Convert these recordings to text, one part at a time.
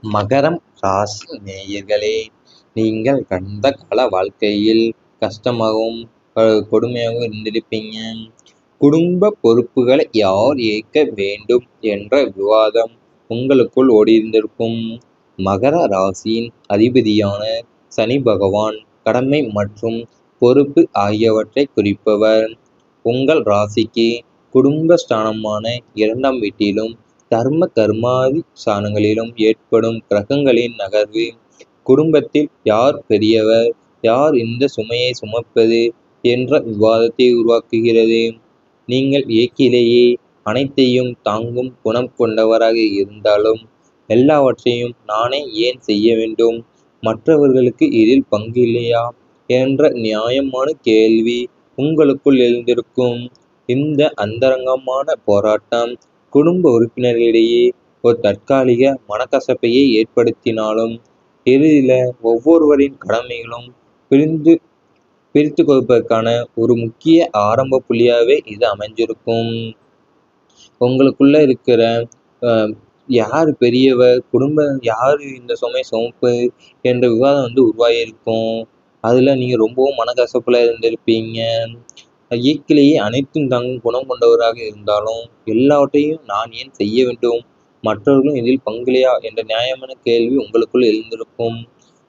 மகரம் ராசி நேயர்களே, நீங்கள் கடந்த கால வாழ்க்கையில் கஷ்டமாகவும் கொடுமையாகவும் இருந்திருப்பீங்க. குடும்ப பொறுப்புகளை யார் ஏற்க வேண்டும் என்ற விவாதம் உங்களுக்குள் ஓடியிருந்திருக்கும். மகர ராசியின் அதிபதியான சனி பகவான் கடமை மற்றும் பொறுப்பு ஆகியவற்றை குறிப்பவர். உங்கள் ராசிக்கு குடும்ப ஸ்தானமான 2ஆம் வீட்டிலும் தர்ம கர்மாதி ஸ்தானங்களிலும் ஏற்படும் கிரகங்களின் நகர்வு குடும்பத்தில் யார் பெரியவர், யார் இந்த சுமையை சுமப்பது என்ற விவாதத்தை உருவாக்குகிறது. நீங்கள் இயற்கையிலேயே அனைத்தையும் தாங்கும் குணம் கொண்டவராக இருந்தாலும், எல்லாவற்றையும் நானே ஏன் செய்ய வேண்டும், மற்றவர்களுக்கு இதில் பங்கு இல்லையா என்ற நியாயமான கேள்வி உங்களுக்குள் எழுந்திருக்கும். இந்த அந்தரங்கமான போராட்டம் குடும்ப உறுப்பினர்களிடையே ஒரு தற்காலிக மனக்கசப்பையே ஏற்படுத்தினாலும், இறுதியில ஒவ்வொருவரின் கடமைகளும் பிரிந்து பிரித்து கொடுப்பதற்கான ஒரு முக்கிய ஆரம்ப புள்ளியாகவே இது அமைஞ்சிருக்கும். உங்களுக்குள்ள இருக்கிற யார் பெரியவர், குடும்பம் யார் இந்த சுமை சுமப்பது என்ற விவாதம் உருவாகியிருக்கும். அதில் நீங்கள் ரொம்பவும் மனக்கசப்பில் இருந்திருப்பீங்க. இயற்கையிலேயே அனைத்தும் தாங்கும் குணம் கொண்டவராக இருந்தாலும், எல்லாவற்றையும் நான் ஏன் செய்ய வேண்டும், மற்றவர்களும் இதில் பங்கில்லையா என்ற நியாயமான கேள்வி உங்களுக்குள் எழுந்திருக்கும்.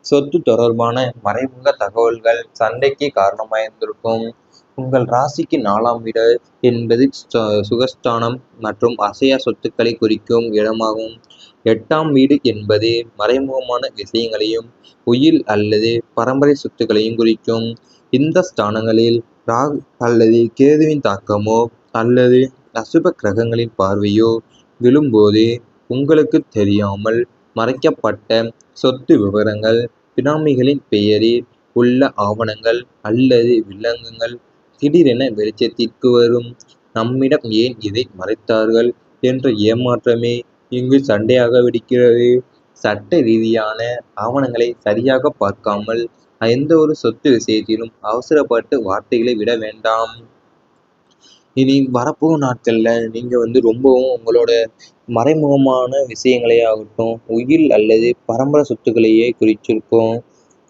சொத்து தொடர்பான மறைமுக தகவல்கள் சண்டைக்கு காரணமாக இருந்திருக்கும். உங்கள் ராசிக்கு 4ஆம் வீடு என்பது சுகஸ்தானம் மற்றும் அசையா சொத்துக்களை குறிக்கும் இடமாகும். 8ஆம் வீடு என்பது மறைமுகமான விஷயங்களையும் உயில் அல்லது பரம்பரை சொத்துக்களையும் குறிக்கும். இந்த ஸ்தானங்களில் ராகு அல்லது கேதுவின் தாக்கமோ அல்லது அசுப கிரகங்களின் பார்வையோ விழும்போது உங்களுக்கு தெரியாமல் மறைக்கப்பட்ட சொத்து விவரங்கள், பினாமிகளின் பெயரில் உள்ள ஆவணங்கள் அல்லது வில்லங்கங்கள் திடீரென வெளிச்சத்திற்கு வரும். நம்மிடம் ஏன் இதை மறைத்தார்கள் என்ற ஏமாற்றமே இங்கு சண்டையாக வெடிக்கிறது. சட்ட ரீதியான ஆவணங்களை சரியாக பார்க்காமல் எந்த ஒரு சொத்து விஷயத்திலும் அவசரப்பட்டு வார்த்தைகளை விட வேண்டாம். இனி வரப்போகும் நாட்களில் நீங்கள் ரொம்பவும் உங்களோட மறைமுகமான விஷயங்களே ஆகட்டும், உயில் அல்லது பரம்பரை சொத்துக்களையே குறிச்சிருக்கோம்.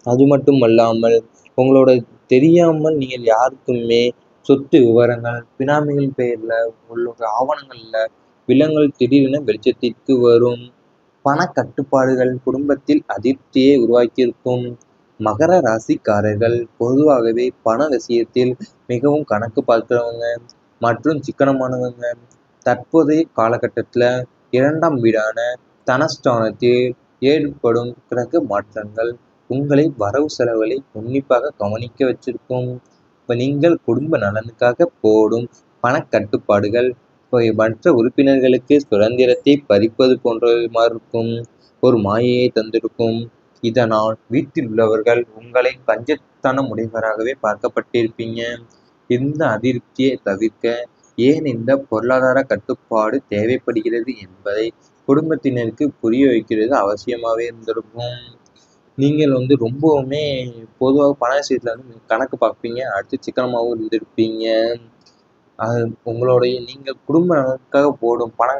அது மட்டும் அல்லாமல் உங்களோட தெரியாமல் நீங்கள் யாருக்குமே சொத்து விவரங்கள், பினாமிகள் பெயரில் உங்களோட ஆவணங்களில் விலங்கள் திடீரென வெளிச்சத்திற்கு வரும். பண கட்டுப்பாடுகள் குடும்பத்தில் அதிருப்தியை உருவாக்கியிருக்கும். மகர ராசிக்காரர்கள் பொதுவாகவே பண விஷயத்தில் மிகவும் கணக்கு பார்க்கிறவங்க மற்றும் சிக்கனமானவங்க. தற்போதைய காலகட்டத்தில் 2ஆம் வீடான தனஸ்தானத்தில் ஏற்படும் கிரக மாற்றங்கள் உங்களை வரவு செலவுகளை உன்னிப்பாக கவனிக்க வச்சிருக்கும். இப்போ நீங்கள் குடும்ப நலனுக்காக போடும் பணக்கட்டுப்பாடுகள் மற்ற உறுப்பினர்களுக்கு சுதந்திரத்தை பறிப்பது போன்றது மாதிரி இருக்கும். ஒரு மாயையை தந்திருக்கும். இதனால் வீட்டில் உள்ளவர்கள் உங்களை கஞ்சத்தனம் உடையவராகவே பார்க்கப்பட்டிருப்பீங்க. இந்த அதிருப்தியை தவிர்க்க ஏன் இந்த பொருளாதார கட்டுப்பாடு தேவைப்படுகிறது என்பதை குடும்பத்தினருக்கு புரிய வைக்கிறது அவசியமாகவே இருந்திருக்கும். நீங்கள் ரொம்பவுமே பொதுவாக பண விஷயத்தில் கணக்கு பார்ப்பீங்க, அடுத்து சிக்கனமாகவும் இருந்திருப்பீங்க. அது உங்களுடைய நீங்கள் குடும்ப நலனுக்காக போடும் பண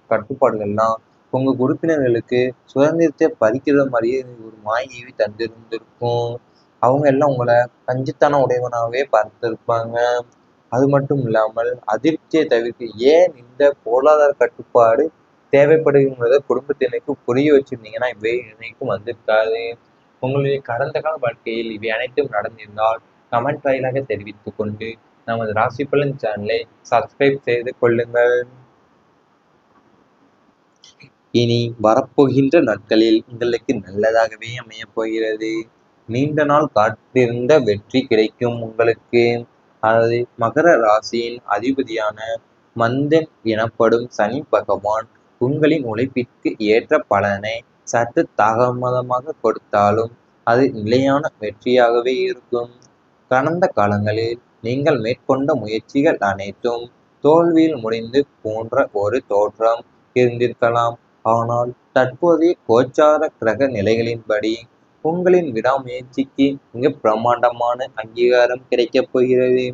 கட்டுப்பாடுகள்லாம் உங்கள் உறுப்பினர்களுக்கு சுதந்திரத்தை பறிக்கிற மாதிரியே ஒரு மாயையை தந்திருந்திருக்கும். அவங்க எல்லாம் உங்களை கஞ்சித்தனம் உடையவனாகவே பார்த்திருப்பாங்க. அது மட்டும் இல்லாமல் அதிருப்தியை தவிர்க்க ஏன் இந்த பொருளாதார கட்டுப்பாடு தேவைப்படுகிறத குடும்பத்தினருக்கு புரிய வச்சிருந்தீங்கன்னா இவை இன்னைக்கும் வந்திருக்காது. உங்களுடைய கடந்த கால வாழ்க்கையில் இவை அனைத்தும் நடந்திருந்தால் கமெண்ட் வாயிலாக தெரிவித்துக் கொண்டு நமது ராசி பலன் சேனலை சப்ஸ்கிரைப் செய்து கொள்ளுங்கள். இனி வரப்போகின்ற நாட்களில் உங்களுக்கு நல்லதாகவே அமையப் போகிறது. நீண்ட நாள் காத்திருந்த வெற்றி கிடைக்கும் உங்களுக்கு. அதாவது மகர ராசியின் அதிபதியான மந்தன் எனப்படும் சனி பகவான் உங்களின் உழைப்பிற்கு ஏற்ற பலனை சற்று தாமதமாக கொடுத்தாலும் அது நிலையான வெற்றியாகவே இருக்கும். கடந்த காலங்களில் நீங்கள் மேற்கொண்ட முயற்சிகள் அனைத்தும் தோல்வியில் முடிந்து போன்ற ஒரு தோற்றம் இருந்திருக்கலாம். ஆனால் தற்போதைய கோச்சார கிரக நிலைகளின்படி உங்களின் விடாமுயற்சிக்கு மிக பிரமாண்டமான அங்கீகாரம் கிடைக்கப் போகிறது.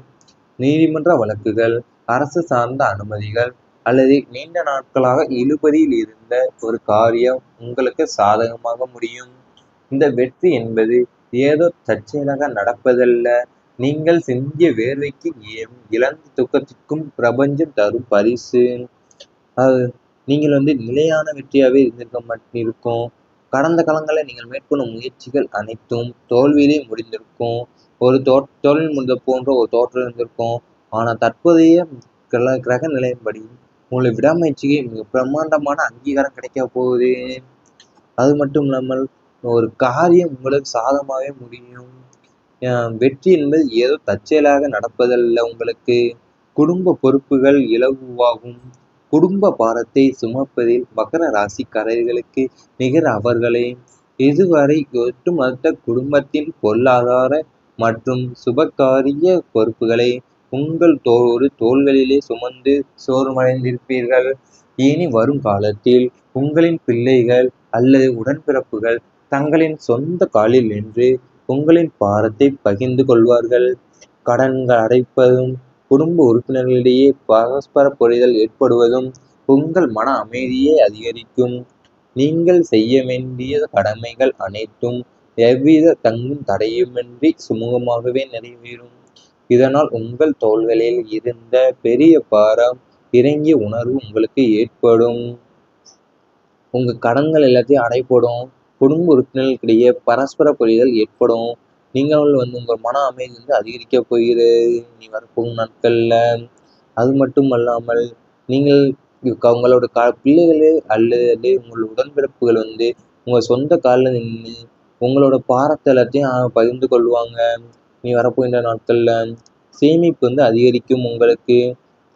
நீதிமன்ற வழக்குகள், அரசு சார்ந்த அனுமதிகள் அல்லது நீண்ட நாட்களாக இழுபறியில் இருந்த ஒரு காரியம் உங்களுக்கு சாதகமாக முடியும். இந்த வெற்றி என்பது ஏதோ தற்செயலாக நடப்பதல்ல. நீங்கள் சிந்திய வேர்வைக்கு இழந்த துக்கத்திற்கும் பிரபஞ்சம் தரும் பரிசு. அது நீங்கள் நிலையான வெற்றியாகவே இருக்கும். கடந்த காலங்களில் நீங்கள் மேற்கொள்ளும் முயற்சிகள் அனைத்தும் தோல்வியிலே முடிந்திருக்கும். ஒரு தோல்வி முடிந்த போன்ற ஒரு தோற்றம் இருந்திருக்கும். ஆனால் தற்போதைய கிரக நிலையின்படி உங்களை விடாமுயற்சிக்கு மிக பிரம்மாண்டமான அங்கீகாரம் கிடைக்க போகுது. அது மட்டும் இல்லாமல் ஒரு காரியம் உங்களுக்கு சாதகமாகவே முடியும். வெற்றி என்பது ஏதோ தற்செயலாக நடப்பதல்ல. உங்களுக்கு குடும்ப பொறுப்புகள் இலகுவாகும். குடும்ப பாரத்தை சுமப்பதில் மகர ராசிக்காரர்களுக்கு நிகர் அவர்களே. இதுவரை ஒட்டுமொத்த குடும்பத்தின் பொருளாதார மற்றும் சுபகாரிய பொறுப்புகளை உங்கள் ஒரு தோள்களிலே சுமந்து சோர்வடைந்திருப்பீர்கள். இனி வரும் காலத்தில் உங்களின் பிள்ளைகள் அல்லது உடன்பிறப்புகள் தங்களின் சொந்த காலில் நின்று உங்களின் பாரத்தை பகிர்ந்து கொள்வார்கள். கடன்கள் அடைப்பதும் குடும்ப உறுப்பினர்களிடையே பரஸ்பர புரிதல் ஏற்படுவதும் உங்கள் மன அமைதியை அதிகரிக்கும். நீங்கள் செய்ய வேண்டிய கடமைகள் அனைத்தும் எவ்வித தங்கும் தடையுமின்றி சுமூகமாகவே நிறைவேறும். இதனால் உங்கள் தோள்களில் இருந்த பெரிய பாரம் இறங்கிய உணர்வு உங்களுக்கு ஏற்படும். உங்க கடன்கள் எல்லாத்தையும் அடைப்படும். குடும்ப உறுப்பினர்களுக்கிடையே பரஸ்பர புரிதல் ஏற்படும். நீங்கள் உங்கள் மன அமைதி அதிகரிக்க போகிறது நீ வரப்போகும் நாட்கள்ல. அது மட்டும் அல்லாமல் நீங்கள் உங்களோட பிள்ளைகளே அல்லது உங்கள் உடன்பிறப்புகள் உங்க சொந்த காலில் நின்று உங்களோட பாரத்தை எல்லாத்தையும் பகிர்ந்து கொள்வாங்க. நீ வரப்போகின்ற நாட்கள்ல சேமிப்பு அதிகரிக்கும். உங்களுக்கு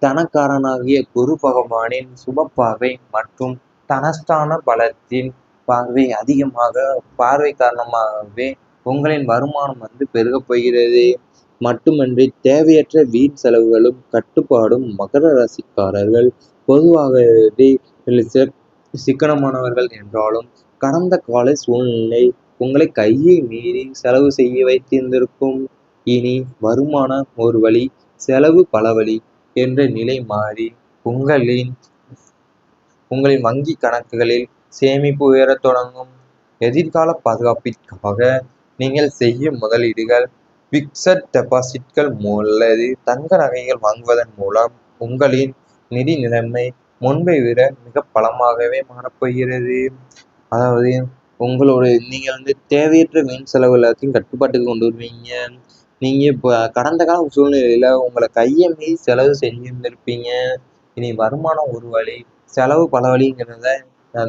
தனக்காரனாகிய குரு பகவானின் சுப பார்வை மற்றும் தனஸ்தான பலத்தின் பார்வை அதிகமாக பார்வை காரணமாகவே உங்களின் வருமானம் பெருகப் போகிறது. மட்டுமன்றி தேவையற்ற வீண் செலவுகளும் கட்டுப்பாடும் மகர ராசிக்காரர்கள் பொதுவாகவே சிக்கனமானவர்கள் என்றாலும் கடந்த கால சூழ்நிலை உங்களை கையை மீறி செலவு செய்ய வைத்திருந்திருக்கும். இனி வருமானம் ஒரு வழி, செலவு பல வழி என்ற நிலை மாறி உங்களின் வங்கி கணக்குகளில் சேமிப்பு உயரத் தொடங்கும். எதிர்கால பாதுகாப்பிற்காக நீங்கள் செய்யும் முதலீடுகள், பிக்சட் டெபாசிட்கள் அல்லது தங்க நகைகள் வாங்குவதன் மூலம் உங்களின் நிதி நிலைமை முன்பை விட மிக பலமாகவே மாறப்போகிறது. அதாவது உங்களோட நீங்கள் தேவையற்ற வீண் செலவு எல்லாத்தையும் கட்டுப்பாட்டுக்கு கொண்டு வருவீங்க. நீங்க இப்போ கடந்த கால சூழ்நிலையில உங்களை கையை மீறி செலவு செஞ்சிருந்திருப்பீங்க. இனி வருமானம் ஒரு வழி, செலவு பல வழிங்கிறத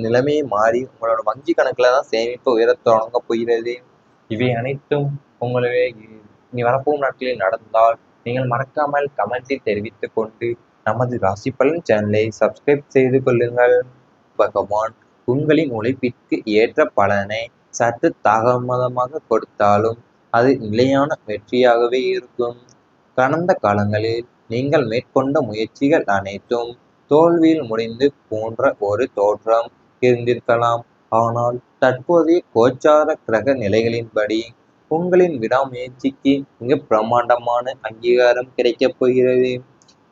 நிலைமையை மாறி உங்களோட வங்கி கணக்குல தான் சேமிப்பு உயரத் தொடங்க போகிறது. இவை அனைத்தும் உங்களுடைய இனி வரப்போகும் நாட்களில் நடந்தால் நீங்கள் மறக்காமல் கமெண்டில் தெரிவித்துக் கொண்டு நமது ராசி பலன் சேனலை சப்ஸ்கிரைப் செய்து கொள்ளுங்கள். பகவான் உங்களின் உழைப்பிற்கு ஏற்ற பலனை சற்று தாமதமாக கொடுத்தாலும் அது நிலையான வெற்றியாகவே இருக்கும். கடந்த காலங்களில் நீங்கள் மேற்கொண்ட முயற்சிகள் அனைத்தும் தோல்வியில் முடிந்து போன்ற ஒரு தோற்றம் இருந்திருக்கலாம். ஆனால் தற்போதைய கோச்சார கிரக நிலைகளின்படி உங்களின் விடாமுயற்சிக்கு மிக பிரம்மாண்டமான அங்கீகாரம் கிடைக்கப் போகிறது.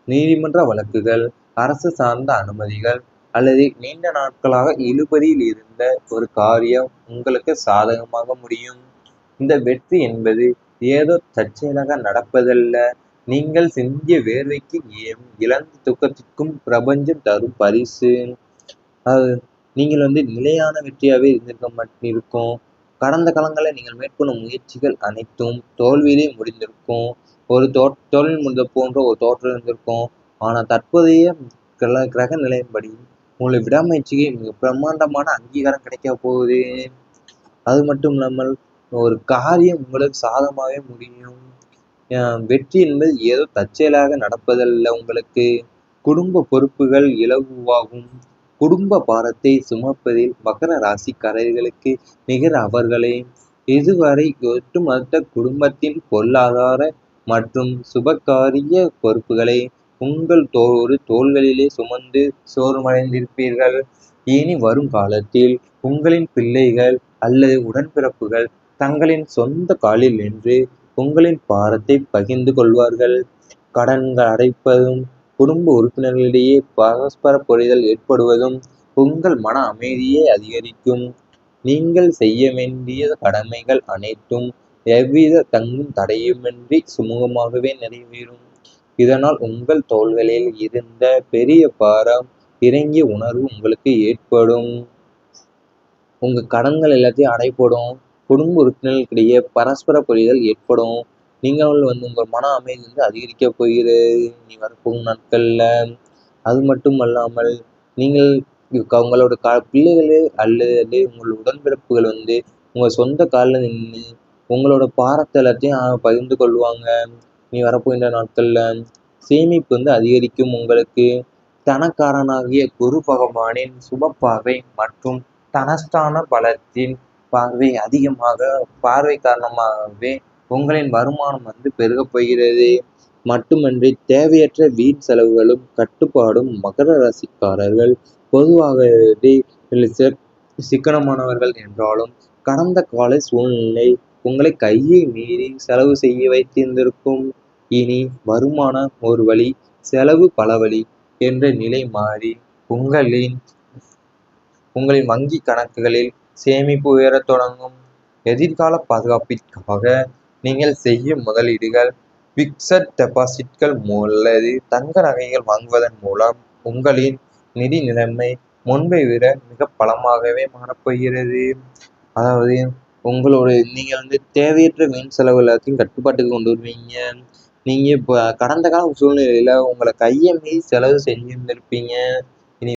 நீதிமன்ற வழக்குகள், அரசு சார்ந்த அனுமதிகள் அல்லது நீண்ட நாட்களாக இழுபறியில் இருந்த ஒரு காரியம் உங்களுக்கு சாதகமாக முடியும். இந்த வெற்றி என்பது ஏதோ தற்செயலாக நடப்பதல்ல. நீங்கள் சிந்திய வேர்வைக்கு இழந்த துக்கத்திற்கும் பிரபஞ்சம் தரும் பரிசு. அது நீங்கள் நிலையான வெற்றியாகவே இருக்கும். கடந்த காலங்களில் நீங்கள் மேற்கொள்ளும் முயற்சிகள் அனைத்தும் தோல்வியிலே முடிந்திருக்கும். ஒரு தோல்வி முடிந்த போன்ற ஒரு தோற்றம் இருந்திருக்கும். ஆனால் தற்போதைய கிரக நிலையின்படி உங்களை விடாமுயற்சிக்கு மிக பிரம்மாண்டமான அங்கீகாரம் கிடைக்க போகுது. அது மட்டும் இல்லாமல் ஒரு காரியம் உங்களுக்கு சாதகமாகவே முடியும். வெற்றி என்பது ஏதோ தற்செயலாக நடப்பதல்ல. உங்களுக்கு குடும்ப பொறுப்புகள் இலகுவாகும். குடும்ப பாரத்தை சுமப்பதில் மகர ராசிக்காரர்களுக்கு நிகர் அவர்களே. இதுவரை ஒட்டுமொத்த குடும்பத்தின் பொருளாதார மற்றும் சுபகாரிய பொறுப்புகளை உங்கள் ஒரு தோள்களிலே சுமந்து சோர்வடைந்திருப்பீர்கள். இனி வரும் காலத்தில் உங்களின் பிள்ளைகள் அல்லது உடன்பிறப்புகள் தங்களின் சொந்த காலில் நின்று உங்களின் பாரத்தை பகிர்ந்து கொள்வார்கள். கடன்கள் அடைப்பதும் குடும்ப உறுப்பினர்களிடையே பரஸ்பர புரிதல் ஏற்படுவதும் உங்கள் மன அமைதியை அதிகரிக்கும். நீங்கள் செய்ய வேண்டிய கடமைகள் அனைத்தும் எவ்வித தங்கும் தடையுமின்றி சுமூகமாகவே நிறைவேறும். இதனால் உங்கள் தோள்களில் இருந்த பெரிய பாரம் இறங்கிய உணர்வு உங்களுக்கு ஏற்படும். உங்க கடன்கள் எல்லாத்தையும் அடைபடும். குடும்ப உறுப்பினர்களுக்கிடையே பரஸ்பர புரிதல் ஏற்படும். நீங்கள் உங்க மன அமைதி அதிகரிக்கப் போகிறது இனி வரப்போகும் நாட்கள்ல. அது மட்டும் அல்லாமல் நீங்கள் உங்களோட பிள்ளைகளே அல்லது உங்கள் உடன்பிறப்புகள் உங்க சொந்த கால்ல நின்னு உங்களோட பாரத்தை எல்லாத்தையும் பகிர்ந்து கொள்வாங்க. இனி வரப்போகின்ற நாட்கள்ல. சேமிப்பு அதிகரிக்கும் உங்களுக்கு. தனக்காரனாகிய குரு பகவானின் சுப பார்வை மற்றும் தனஸ்தான பலத்தின் பார்வை காரணமாகவே உங்களின் வருமானம் பெருகப் போகிறது. மட்டுமன்றி தேவையற்ற வீண் செலவுகளும் கட்டுப்பாடும் மகர ராசிக்காரர்கள் பொதுவாகவே சிக்கனமானவர்கள் என்றாலும் கடந்த கால சூழ்நிலை உங்களை கையை மீறி செலவு செய்ய வைத்திருந்திருக்கும். இனி வருமானம் ஒரு வழி, செலவு பல வழி என்ற நிலை மாறி உங்களின் உங்களின் வங்கி கணக்குகளில் சேமிப்பு உயரத் தொடங்கும். எதிர்கால பாதுகாப்பிற்காக நீங்கள் செய்யும் முதலீடுகள், பிக்சட் டெபாசிட்கள் அல்லது தங்க நகைகள் வாங்குவதன் மூலம் உங்களின் நிதி நிலைமை முன்பை விட மிக பலமாகவே மாறப்போகிறது. அதாவது நீங்க தேவையற்ற வீண் செலவு எல்லாத்தையும் கட்டுப்பாட்டுக்கு கொண்டு வருவீங்க. நீங்க இப்போ கடந்த கால சூழ்நிலையில உங்களை கையை மீறி செலவு செஞ்சிருந்திருப்பீங்க.